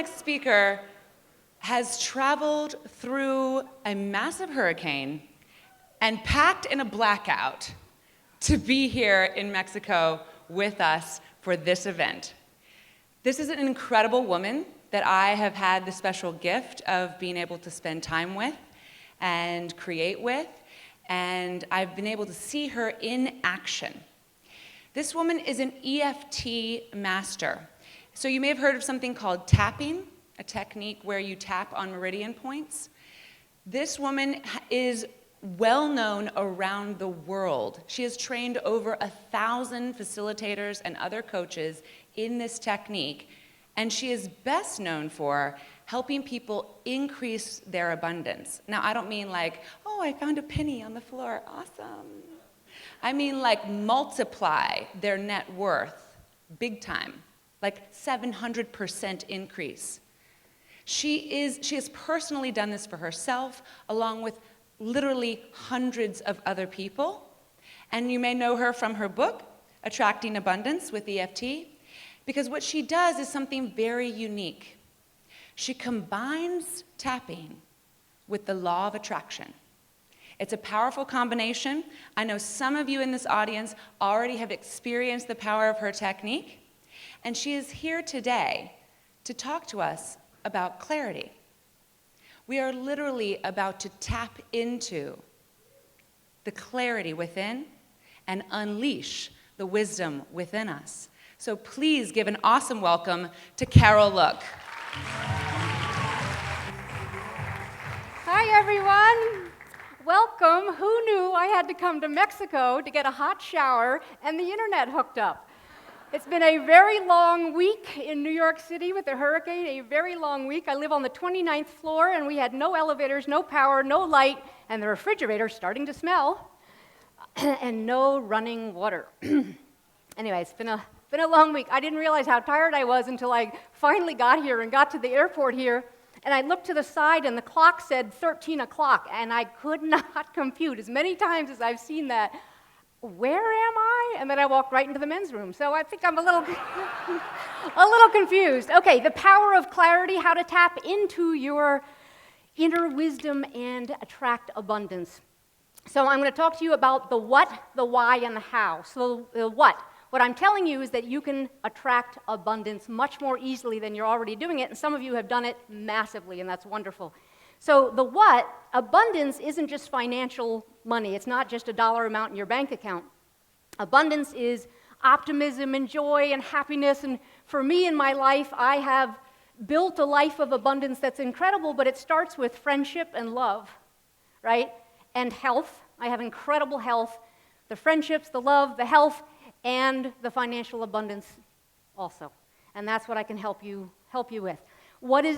speaker has traveled through a massive hurricane and packed in a blackout to be here in Mexico with us for this event. This is an incredible woman that I have had the special gift of being able to spend time with and create with, and I've been able to see her in action. This woman is an EFT master. So you may have heard of something called tapping, a technique where you tap on meridian points. This woman is well known around the world. She has trained over 1,000 facilitators and other coaches in this technique, and she is best known for helping people increase their abundance. Now, I don't mean like, oh, I found a penny on the floor, awesome. I mean like multiply their net worth big time, like 700% increase. She has personally done this for herself, along with literally hundreds of other people. And you may know her from her book, Attracting Abundance with EFT, because what she does is something very unique. She combines tapping with the law of attraction. It's a powerful combination. I know some of you in this audience already have experienced the power of her technique, and she is here today to talk to us about clarity. We are literally about to tap into the clarity within and unleash the wisdom within us. So please give an awesome welcome to Carol Look. Hi, everyone. Welcome. Who knew I had to come to Mexico to get a hot shower and the internet hooked up? It's been a very long week in New York City with the hurricane, a very long week. I live on the 29th floor, and we had no elevators, no power, no light, and the refrigerator's starting to smell, and no running water. Anyway, it's been a long week. I didn't realize how tired I was until I finally got here and got to the airport here, and I looked to the side, and the clock said 13 o'clock, and I could not compute. As many times as I've seen that, where am I? And then I walked right into the men's room. So I think I'm a little confused. Okay, the power of clarity, how to tap into your inner wisdom and attract abundance. So I'm going to talk to you about the what, the why, and the how. So the what. What I'm telling you is that you can attract abundance much more easily than you're already doing it, and some of you have done it massively, and that's wonderful. So the what, abundance isn't just financial money. It's not just a dollar amount in your bank account. Abundance is optimism and joy and happiness. And for me in my life, I have built a life of abundance that's incredible, but it starts with friendship and love, right? And health. I have incredible health. The friendships, the love, the health, and the financial abundance also. And that's what I can help you with.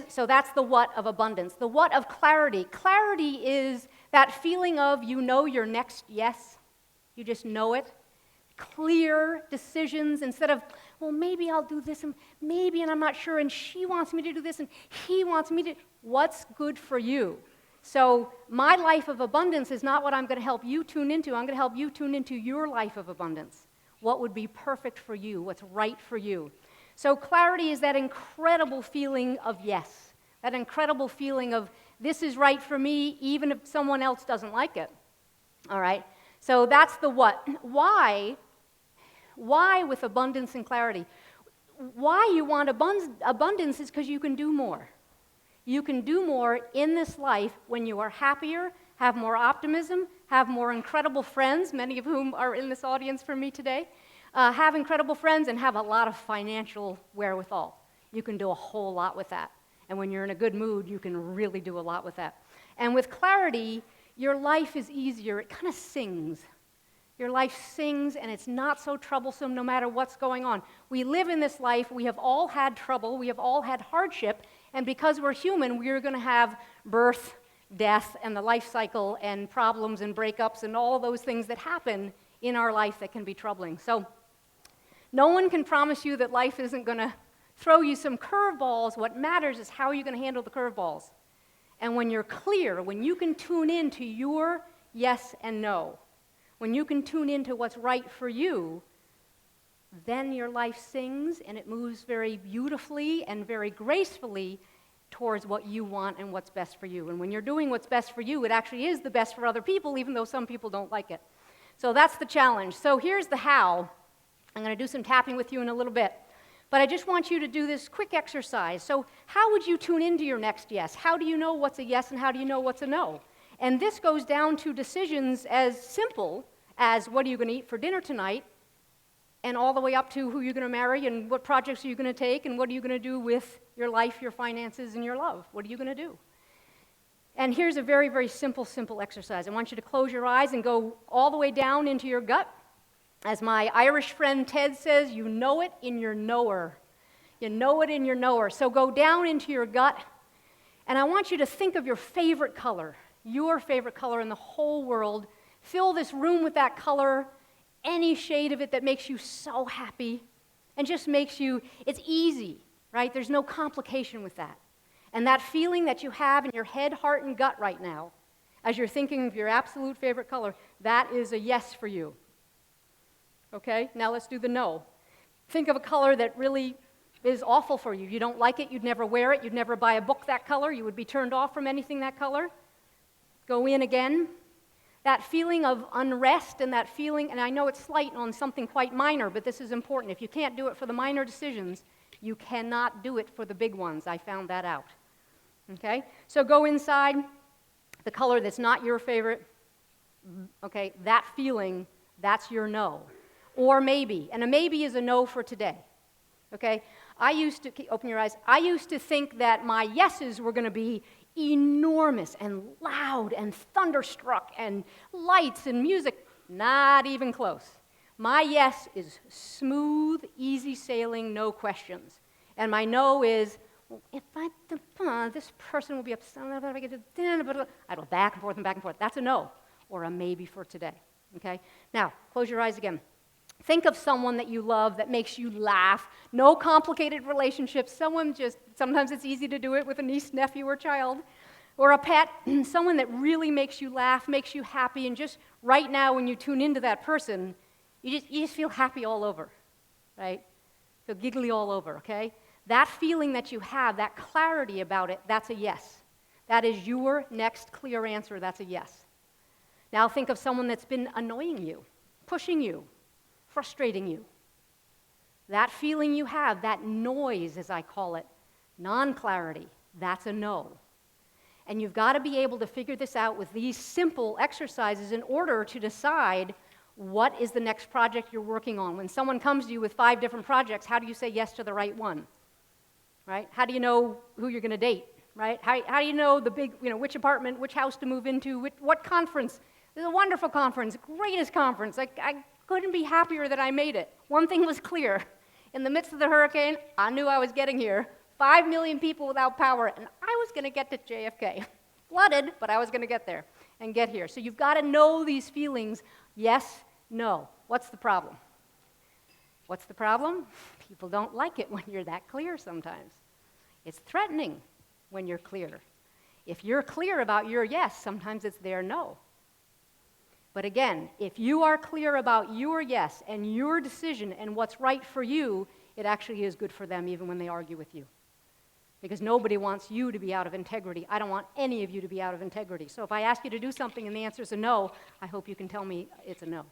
So that's the what of abundance. The what of clarity. Clarity is that feeling of you know your next yes. You just know it. Clear decisions instead of, well, maybe I'll do this, and maybe, and I'm not sure, and she wants me to do this, and he wants me to. What's good for you? So my life of abundance is not what I'm going to help you tune into. I'm going to help you tune into your life of abundance. What would be perfect for you? What's right for you? So clarity is that incredible feeling of yes, that incredible feeling of this is right for me even if someone else doesn't like it, all right? So that's the what. Why with abundance and clarity? Why you want abundance is because you can do more. You can do more in this life when you are happier, have more optimism, have more incredible friends, many of whom are in this audience for me today, have incredible friends, and have a lot of financial wherewithal. You can do a whole lot with that. And when you're in a good mood, you can really do a lot with that. And with clarity, your life is easier. It kind of sings. Your life sings, and it's not so troublesome no matter what's going on. We live in this life. We have all had trouble. We have all had hardship. And because we're human, we're going to have birth, death, and the life cycle, and problems and breakups, and all those things that happen in our life that can be troubling. So no one can promise you that life isn't going to throw you some curveballs. What matters is how you're going to handle the curveballs. And when you're clear, when you can tune in to your yes and no, when you can tune into what's right for you, then your life sings and it moves very beautifully and very gracefully towards what you want and what's best for you. And when you're doing what's best for you, it actually is the best for other people, even though some people don't like it. So that's the challenge. So here's the how. I'm going to do some tapping with you in a little bit. But I just want you to do this quick exercise. So how would you tune into your next yes? How do you know what's a yes and how do you know what's a no? And this goes down to decisions as simple as what are you going to eat for dinner tonight, and all the way up to who you're going to marry and what projects are you going to take and what are you going to do with your life, your finances, and your love. What are you going to do? And here's a very, very simple exercise. I want you to close your eyes and go all the way down into your gut. As my Irish friend Ted says, you know it in your knower. You know it in your knower. So go down into your gut, and I want you to think of your favorite color in the whole world. Fill this room with that color, any shade of it that makes you so happy and just makes you, it's easy, right? There's no complication with that. And that feeling that you have in your head, heart, and gut right now, as you're thinking of your absolute favorite color, that is a yes for you. Okay, now let's do the no. Think of a color that really is awful for you. You don't like it, you'd never wear it, you'd never buy a book that color, you would be turned off from anything that color. Go in again. That feeling of unrest and that feeling, and I know it's slight on something quite minor, but this is important. If you can't do it for the minor decisions, you cannot do it for the big ones. I found that out. Okay? So go inside, the color that's not your favorite, okay, that feeling, that's your no. Or maybe, and a maybe is a no for today. Okay? Open your eyes, I used to think that my yeses were going to be enormous and loud and thunderstruck and lights and music. Not even close. My yes is smooth, easy sailing, no questions. And my no is, well, if this person will be upset, I go back and forth and back and forth. That's a no, or a maybe for today. Okay? Now, close your eyes again. Think of someone that you love that makes you laugh. No complicated relationships. Sometimes it's easy to do it with a niece, nephew, or child, or a pet. Someone that really makes you laugh, makes you happy, and just right now when you tune into that person, you just feel happy all over, right? Feel giggly all over, okay? That feeling that you have, that clarity about it, that's a yes. That is your next clear answer, that's a yes. Now think of someone that's been annoying you, pushing you, frustrating you. That feeling you have, that noise, as I call it, non-clarity, that's a no. And you've got to be able to figure this out with these simple exercises in order to decide what is the next project you're working on. When someone comes to you with 5 different projects, how do you say yes to the right one? Right? How do you know who you're going to date? Right? How do you know the big, which apartment, which house to move into, what conference? This is a wonderful conference, greatest conference. I couldn't be happier that I made it. One thing was clear. In the midst of the hurricane, I knew I was getting here. 5 million people without power, and I was going to get to JFK. Flooded, but I was going to get there and get here. So you've got to know these feelings. Yes, no. What's the problem? What's the problem? People don't like it when you're that clear sometimes. It's threatening when you're clear. If you're clear about your yes, sometimes it's their no. But again, if you are clear about your yes and your decision and what's right for you, it actually is good for them even when they argue with you. Because nobody wants you to be out of integrity. I don't want any of you to be out of integrity. So if I ask you to do something and the answer is a no, I hope you can tell me it's a no.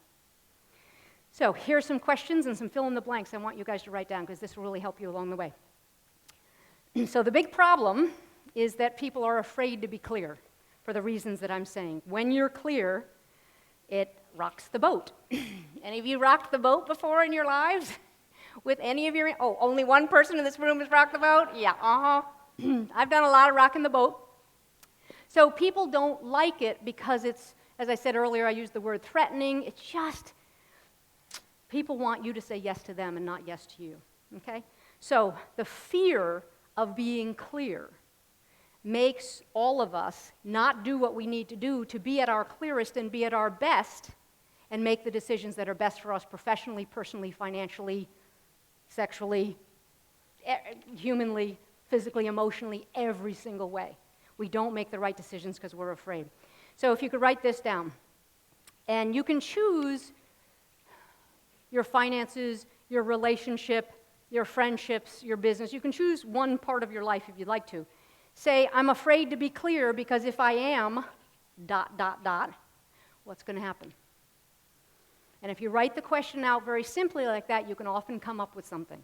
So here's some questions and some fill in the blanks I want you guys to write down because this will really help you along the way. So the big problem is that people are afraid to be clear for the reasons that I'm saying. When you're clear, it rocks the boat. Any of you rocked the boat before in your lives? With any of your, only one person in this room has rocked the boat? Yeah, I've done a lot of rocking the boat. So people don't like it because it's, as I said earlier, I used the word threatening. It's just, people want you to say yes to them and not yes to you, okay? So the fear of being clear makes all of us not do what we need to do to be at our clearest and be at our best and make the decisions that are best for us professionally, personally, financially, sexually, humanly, physically, emotionally, every single way. We don't make the right decisions because we're afraid. So if you could write this down, and you can choose your finances, your relationship, your friendships, your business. You can choose one part of your life if you'd like to. Say, I'm afraid to be clear because if I am, ... what's going to happen? And if you write the question out very simply like that, you can often come up with something.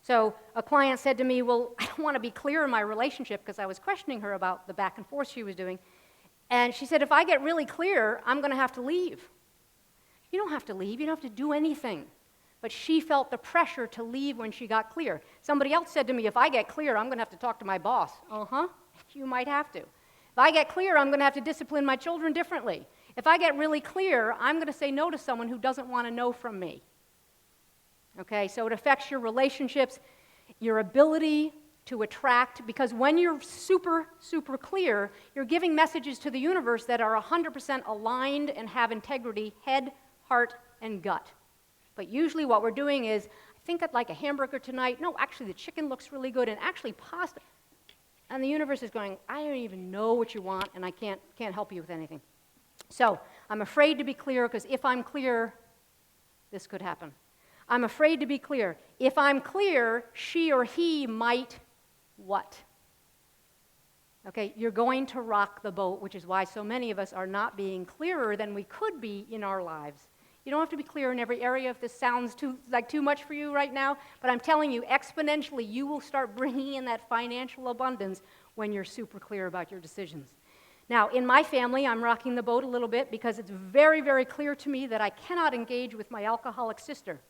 So a client said to me, well, I don't want to be clear in my relationship because I was questioning her about the back and forth she was doing. And she said, if I get really clear, I'm going to have to leave. You don't have to leave. You don't have to do anything. But she felt the pressure to leave when she got clear. Somebody else said to me, if I get clear, I'm going to have to talk to my boss. You might have to. If I get clear, I'm going to have to discipline my children differently. If I get really clear, I'm going to say no to someone who doesn't want to know from me. Okay, so it affects your relationships, your ability to attract, because when you're super, super clear, you're giving messages to the universe that are 100% aligned and have integrity, head, heart, and gut. But usually what we're doing is, I think I'd like a hamburger tonight. No, actually the chicken looks really good, and actually pasta. And the universe is going, I don't even know what you want, and I can't help you with anything. So I'm afraid to be clear, because if I'm clear, this could happen. I'm afraid to be clear. If I'm clear, she or he might what? Okay, you're going to rock the boat, which is why so many of us are not being clearer than we could be in our lives. You don't have to be clear in every area if this sounds too much for you right now, but I'm telling you, exponentially, you will start bringing in that financial abundance when you're super clear about your decisions. Now, in my family, I'm rocking the boat a little bit because it's very, very clear to me that I cannot engage with my alcoholic sister.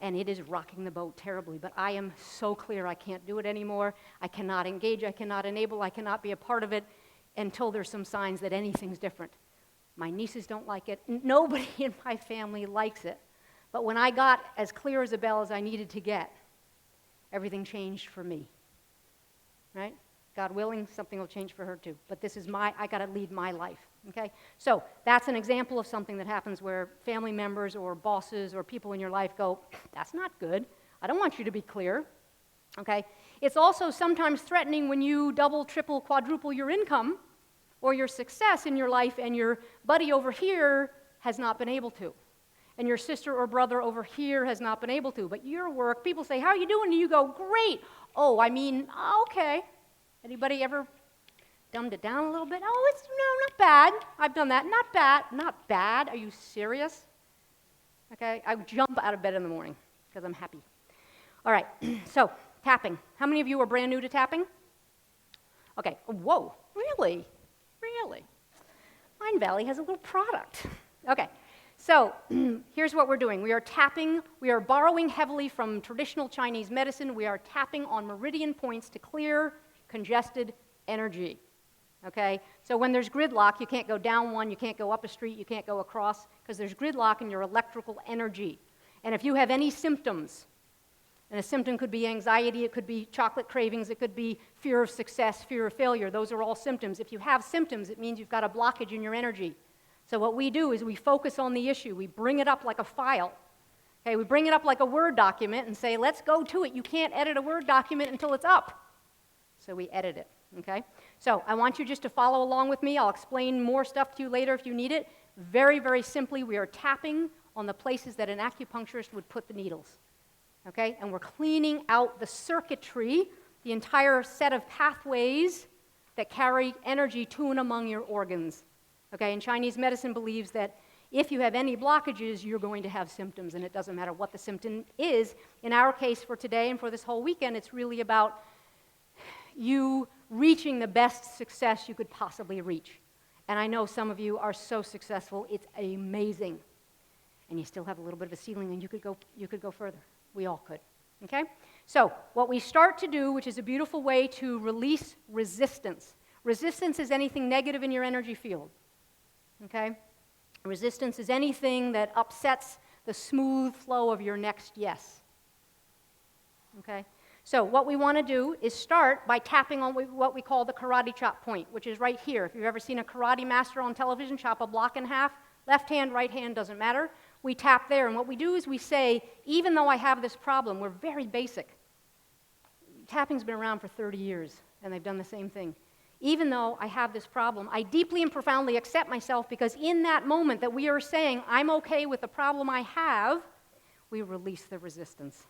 And it is rocking the boat terribly, but I am so clear I can't do it anymore. I cannot engage, I cannot enable, I cannot be a part of it until there's some signs that anything's different. My nieces don't like it. Nobody in my family likes it. But when I got as clear as a bell as I needed to get, everything changed for me. Right? God willing, something will change for her too. But this is I got to lead my life. Okay? So that's an example of something that happens where family members or bosses or people in your life go, that's not good. I don't want you to be clear. Okay? It's also sometimes threatening when you double, triple, quadruple your income or your success in your life and your buddy over here has not been able to. And your sister or brother over here has not been able to. But your work, people say, how are you doing? And you go, great. Oh, okay. Anybody ever dumbed it down a little bit? Oh, no, not bad. I've done that. Not bad. Not bad. Are you serious? Okay, I jump out of bed in the morning because I'm happy. All right, so tapping. How many of you are brand new to tapping? Okay, whoa, really? Really? Mind Valley has a little product. Okay, so here's what we're doing. We are tapping, we are borrowing heavily from traditional Chinese medicine. We are tapping on meridian points to clear congested energy. Okay, so when there's gridlock, you can't go down one, you can't go up a street, you can't go across, because there's gridlock in your electrical energy. And if you have any symptoms, and a symptom could be anxiety, it could be chocolate cravings, it could be fear of success, fear of failure, those are all symptoms. If you have symptoms, it means you've got a blockage in your energy. So what we do is we focus on the issue, we bring it up like a file. Okay, we bring it up like a Word document and say, let's go to it. You can't edit a Word document until it's up. So we edit it. Okay? So I want you just to follow along with me. I'll explain more stuff to you later if you need it. Very, very simply, we are tapping on the places that an acupuncturist would put the needles. Okay? And we're cleaning out the circuitry, the entire set of pathways that carry energy to and among your organs. Okay? And Chinese medicine believes that if you have any blockages, you're going to have symptoms, and it doesn't matter what the symptom is. In our case for today and for this whole weekend, it's really about you reaching the best success you could possibly reach. And I know some of you are so successful, it's amazing. And you still have a little bit of a ceiling, and you could go further. We all could. Okay? So what we start to do, which is a beautiful way to release resistance. Resistance is anything negative in your energy field. Okay? Resistance is anything that upsets the smooth flow of your next yes. Okay? So what we want to do is start by tapping on what we call the karate chop point, which is right here. If you've ever seen a karate master on television chop a block in half, left hand, right hand, doesn't matter. We tap there, and what we do is we say, even though I have this problem, we're very basic. Tapping's been around for 30 years, and they've done the same thing. Even though I have this problem, I deeply and profoundly accept myself, because in that moment that we are saying, I'm okay with the problem I have, we release the resistance.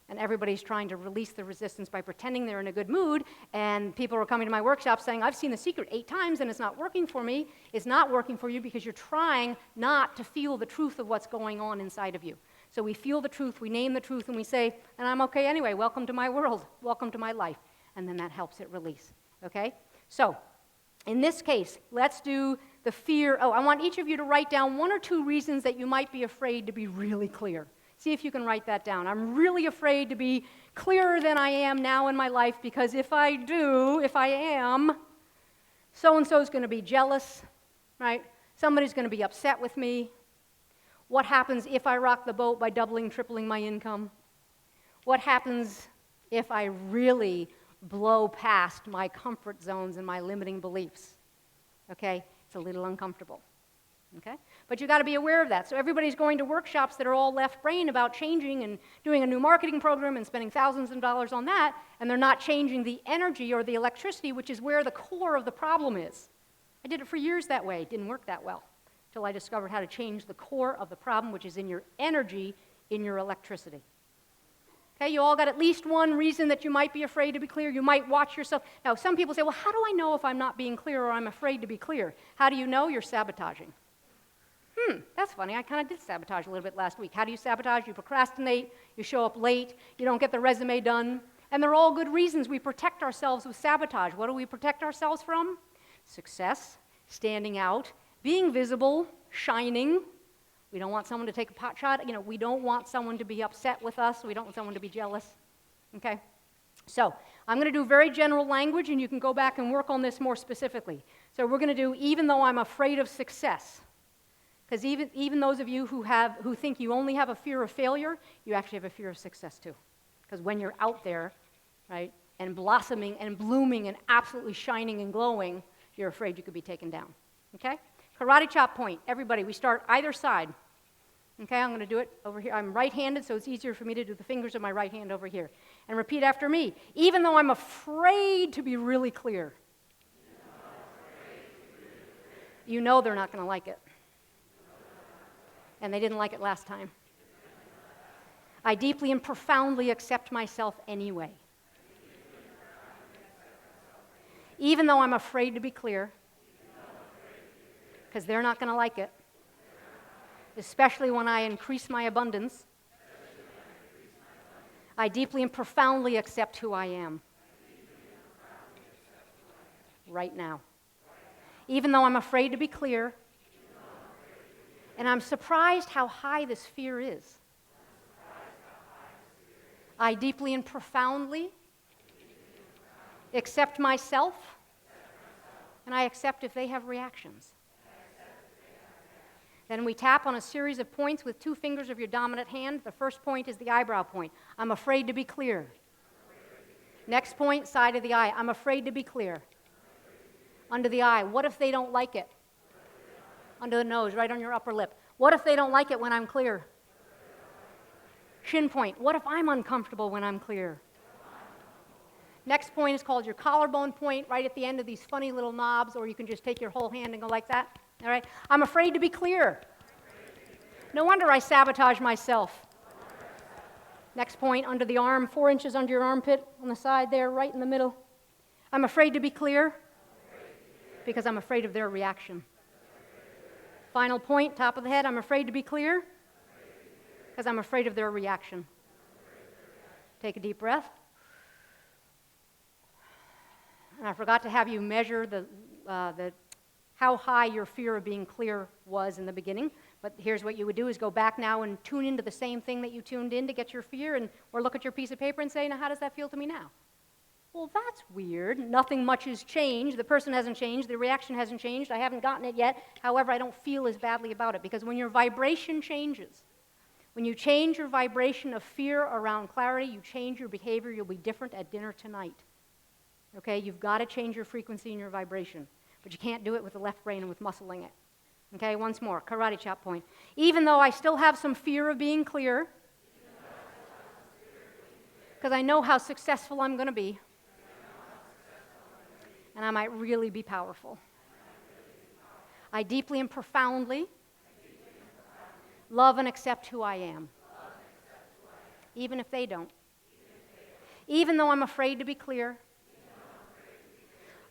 And everybody's trying to release the resistance by pretending they're in a good mood, and people are coming to my workshop saying, I've seen The Secret 8 times and it's not working for me. It's not working for you because you're trying not to feel the truth of what's going on inside of you. So we feel the truth, we name the truth, and we say, and I'm okay anyway, welcome to my world, welcome to my life. And then that helps it release, okay? So, in this case, let's do the fear. Oh, I want each of you to write down 1 or 2 reasons that you might be afraid to be really clear. See if you can write that down. I'm really afraid to be clearer than I am now in my life because if I am, so-and-so is going to be jealous, right? Somebody's going to be upset with me. What happens if I rock the boat by doubling, tripling my income? What happens if I really blow past my comfort zones and my limiting beliefs? Okay? It's a little uncomfortable. Okay? But you got to be aware of that. So everybody's going to workshops that are all left brain about changing and doing a new marketing program and spending thousands of dollars on that, and they're not changing the energy or the electricity, which is where the core of the problem is. I did it for years that way. It didn't work that well until I discovered how to change the core of the problem, which is in your energy, in your electricity. Okay, you all got at least 1 reason that you might be afraid to be clear. You might watch yourself. Now, some people say, well, how do I know if I'm not being clear or I'm afraid to be clear? How do you know? You're sabotaging. That's funny. I kind of did sabotage a little bit last week. How do you sabotage? You procrastinate, you show up late, you don't get the resume done, and they're all good reasons we protect ourselves with sabotage. What do we protect ourselves from? Success, standing out, being visible, shining. We don't want someone to take a pot shot. We don't want someone to be upset with us. We don't want someone to be jealous. Okay? So I'm going to do very general language, and you can go back and work on this more specifically. So we're going to do even though I'm afraid of success. Because even those of you who think you only have a fear of failure, you actually have a fear of success too. Because when you're out there, right, and blossoming and blooming and absolutely shining and glowing, you're afraid you could be taken down. Okay? Karate chop point. Everybody, we start either side. Okay, I'm going to do it over here. I'm right-handed, so it's easier for me to do the fingers of my right hand over here. And repeat after me. Even though I'm afraid to be really clear. You know they're not going to like it. And they didn't like it last time. I deeply and profoundly accept myself anyway. Even though I'm afraid to be clear, because they're not going to like it, especially when I increase my abundance, I deeply and profoundly accept who I am right now. Even though I'm afraid to be clear, and I'm surprised how high this fear is. I deeply and profoundly accept myself, and I accept if they have reactions. Then we tap on a series of points with 2 fingers of your dominant hand. The first point is the eyebrow point. I'm afraid to be clear. Next point, side of the eye. I'm afraid to be clear. Under the eye. What if they don't like it? Under the nose, right on your upper lip. What if they don't like it when I'm clear? Shin point. What if I'm uncomfortable when I'm clear? Next point is called your collarbone point, right at the end of these funny little knobs, or you can just take your whole hand and go like that. All right? I'm afraid to be clear. No wonder I sabotage myself. Next point, under the arm, 4 inches under your armpit, on the side there, right in the middle. I'm afraid to be clear because I'm afraid of their reaction. Final point, top of the head, I'm afraid to be clear because I'm afraid of their reaction. Take a deep breath. And I forgot to have you measure how high your fear of being clear was in the beginning. But here's what you would do is go back now and tune into the same thing that you tuned in to get your fear, or look at your piece of paper and say, now how does that feel to me now? Well, that's weird. Nothing much has changed. The person hasn't changed. The reaction hasn't changed. I haven't gotten it yet. However, I don't feel as badly about it. Because when your vibration changes, when you change your vibration of fear around clarity, you change your behavior. You'll be different at dinner tonight. Okay? You've got to change your frequency and your vibration. But you can't do it with the left brain and with muscling it. Okay? Once more. Karate chop point. Even though I still have some fear of being clear, because I know how successful I'm going to be, and I might really be powerful. I deeply and profoundly love and accept who I am. even if they don't. Even though I'm afraid to be clear,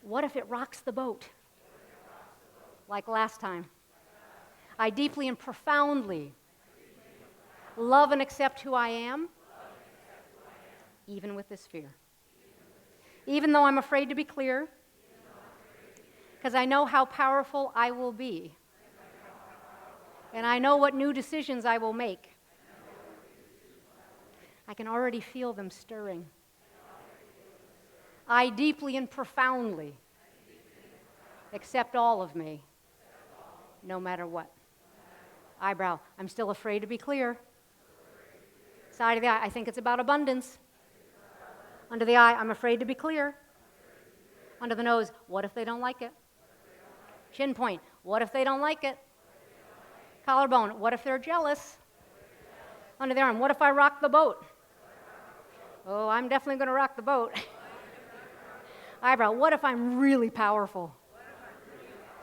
what if it rocks the boat? Like last time. I deeply and profoundly love and accept who I am, even with this fear. Even though I'm afraid to be clear, because I know how powerful I will be, and I know what new decisions I will make. I can already feel them stirring. I deeply and profoundly accept all of me, no matter what. Eyebrow, I'm still afraid to be clear. Side of the eye, I think it's about abundance. Under the eye, I'm afraid to be clear. Under the nose, what if they don't like it? Chin point, what if they don't like it? Collarbone, what if they're jealous? Under the arm, what if I rock the boat? Oh, I'm definitely going to rock the boat. Eyebrow, what if I'm really powerful?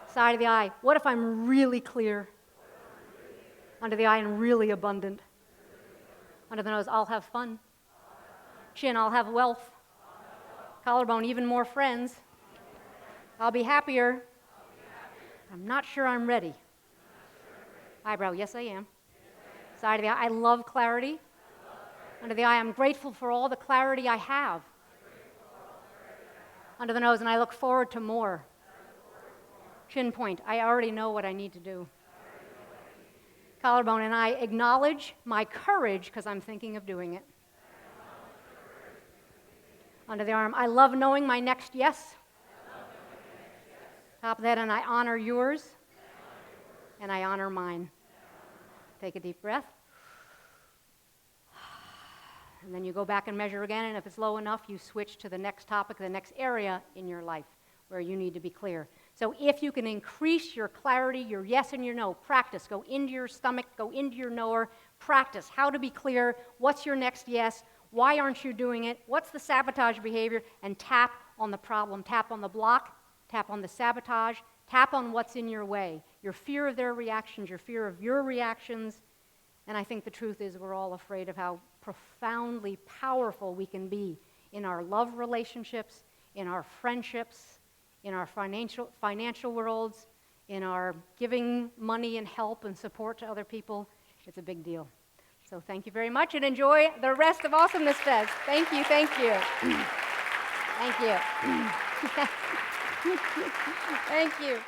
Side of the eye, what if I'm really clear? Under the eye and really abundant. Under the nose, I'll have fun. Chin, I'll have wealth. Collarbone, even more friends. I'll be happier. I'm not sure I'm ready. Eyebrow, yes I am. Side of the eye, I love clarity. Under the eye, I'm grateful for all the clarity I have. Under the nose, and I look forward to more. Chin point, I already know what I need to do. Collarbone, and I acknowledge my courage because I'm thinking of doing it. Under the arm, I love knowing my next yes. Top of that, and I honor yours, and I honor mine. Take a deep breath. And then you go back and measure again, and if it's low enough, you switch to the next topic, the next area in your life where you need to be clear. So if you can increase your clarity, your yes and your no, practice. Go into your stomach, go into your knower, practice how to be clear, what's your next yes, why aren't you doing it, what's the sabotage behavior, and tap on the problem, tap on the block, tap on the sabotage, tap on what's in your way, your fear of their reactions, your fear of your reactions. And I think the truth is we're all afraid of how profoundly powerful we can be in our love relationships, in our friendships, in our financial worlds, in our giving money and help and support to other people. It's a big deal. So thank you very much and enjoy the rest of Awesomeness Fest. Thank you, thank you. Thank you. Thank you.